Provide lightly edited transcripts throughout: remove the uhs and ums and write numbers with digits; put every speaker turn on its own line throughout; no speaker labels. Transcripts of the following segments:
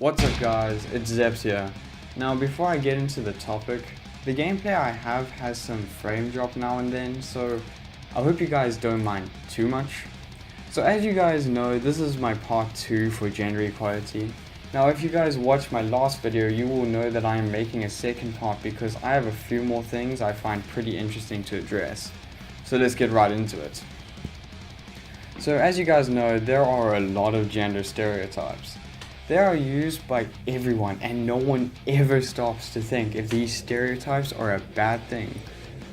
What's up guys, it's Zeps here. Now before I get into the topic, the gameplay I have has some frame drop now and then, so I hope you guys don't mind too much. So as you guys know, this is my part 2 for gender equality. Now if you guys watched my last video, you will know that I am making a second part because I have a few more things I find pretty interesting to address. So let's get right into it. So as you guys know, there are a lot of gender stereotypes. They are used by everyone and no one ever stops to think if these stereotypes are a bad thing.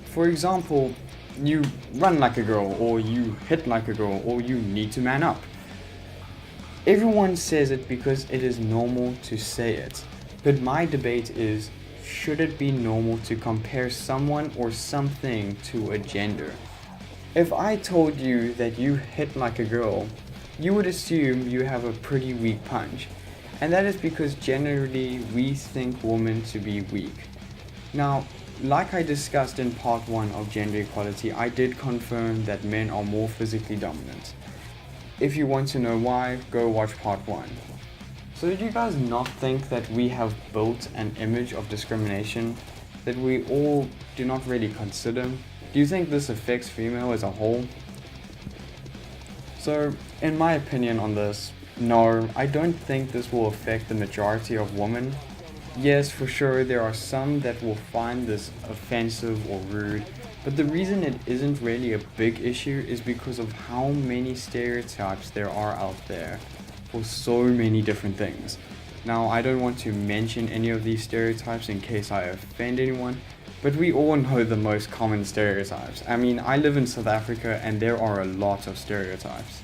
For example, you run like a girl, or you hit like a girl, or you need to man up. Everyone says it because it is normal to say it. But my debate is, should it be normal to compare someone or something to a gender? If I told you that you hit like a girl, you would assume you have a pretty weak punch. And that is because generally we think women to be weak. Now, like I discussed in part 1 of gender equality, I did confirm that men are more physically dominant. If you want to know why, go watch part 1. So did you guys not think that we have built an image of discrimination that we all do not really consider? Do you think this affects female as a whole? So, in my opinion on this, no, I don't think this will affect the majority of women. Yes, for sure, there are some that will find this offensive or rude, but the reason it isn't really a big issue is because of how many stereotypes there are out there for so many different things. Now, I don't want to mention any of these stereotypes in case I offend anyone, but we all know the most common stereotypes. I mean, I live in South Africa and there are a lot of stereotypes.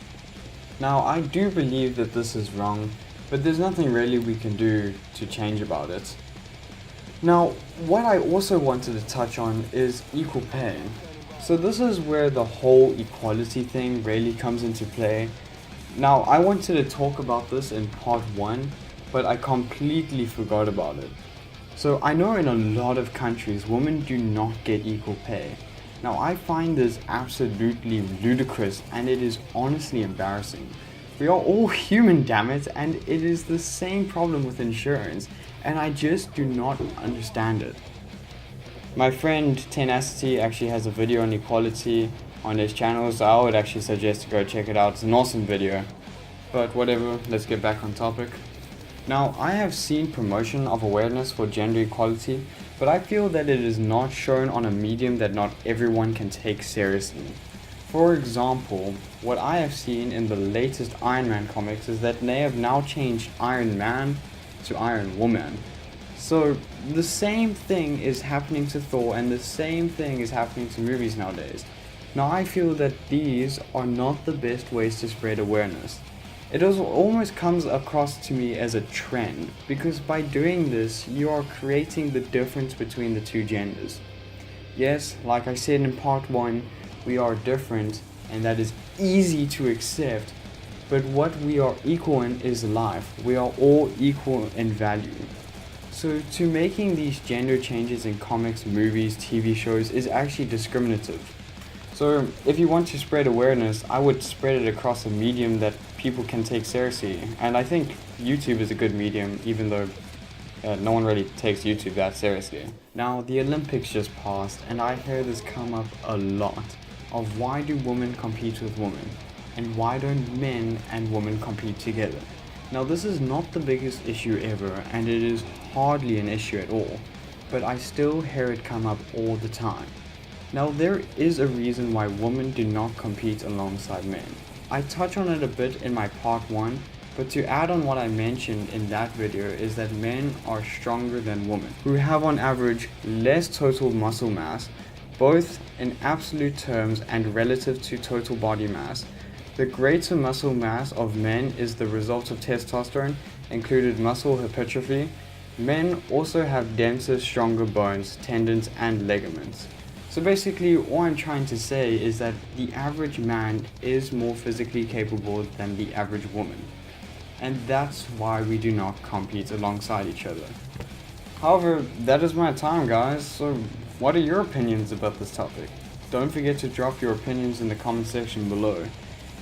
Now, I do believe that this is wrong, but there's nothing really we can do to change about it. Now, what I also wanted to touch on is equal pay. So this is where the whole equality thing really comes into play. Now, I wanted to talk about this in part 1, but I completely forgot about it. So I know in a lot of countries, women do not get equal pay. Now I find this absolutely ludicrous and it is honestly embarrassing. We are all human, damn it, and it is the same problem with insurance, and I just do not understand it. My friend Tenacity actually has a video on equality on his channel, so I would actually suggest to go check it out. It's an awesome video. But whatever, let's get back on topic. Now, I have seen promotion of awareness for gender equality, but I feel that it is not shown on a medium that not everyone can take seriously. For example, what I have seen in the latest Iron Man comics is that they have now changed Iron Man to Iron Woman. So, the same thing is happening to Thor and the same thing is happening to movies nowadays. Now, I feel that these are not the best ways to spread awareness. It almost comes across to me as a trend, because by doing this, you are creating the difference between the two genders. Yes, like I said in part 1, we are different, and that is easy to accept, but what we are equal in is life. We are all equal in value. So to making these gender changes in comics, movies, TV shows is actually discriminative. So if you want to spread awareness, I would spread it across a medium that people can take seriously. And I think YouTube is a good medium, even though no one really takes YouTube that seriously. Now, the Olympics just passed, and I hear this come up a lot, of why do women compete with women? And why don't men and women compete together? Now, this is not the biggest issue ever, and it is hardly an issue at all, but I still hear it come up all the time. Now, there is a reason why women do not compete alongside men. I touch on it a bit in my part 1, but to add on what I mentioned in that video is that men are stronger than women, who have on average less total muscle mass, both in absolute terms and relative to total body mass. The greater muscle mass of men is the result of testosterone, included muscle hypertrophy. Men also have denser, stronger bones, tendons, and ligaments. So basically, all I'm trying to say is that the average man is more physically capable than the average woman. And that's why we do not compete alongside each other. However, that is my time, guys, so what are your opinions about this topic? Don't forget to drop your opinions in the comment section below.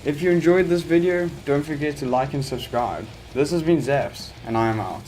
If you enjoyed this video, don't forget to like and subscribe. This has been Zaps, and I am out.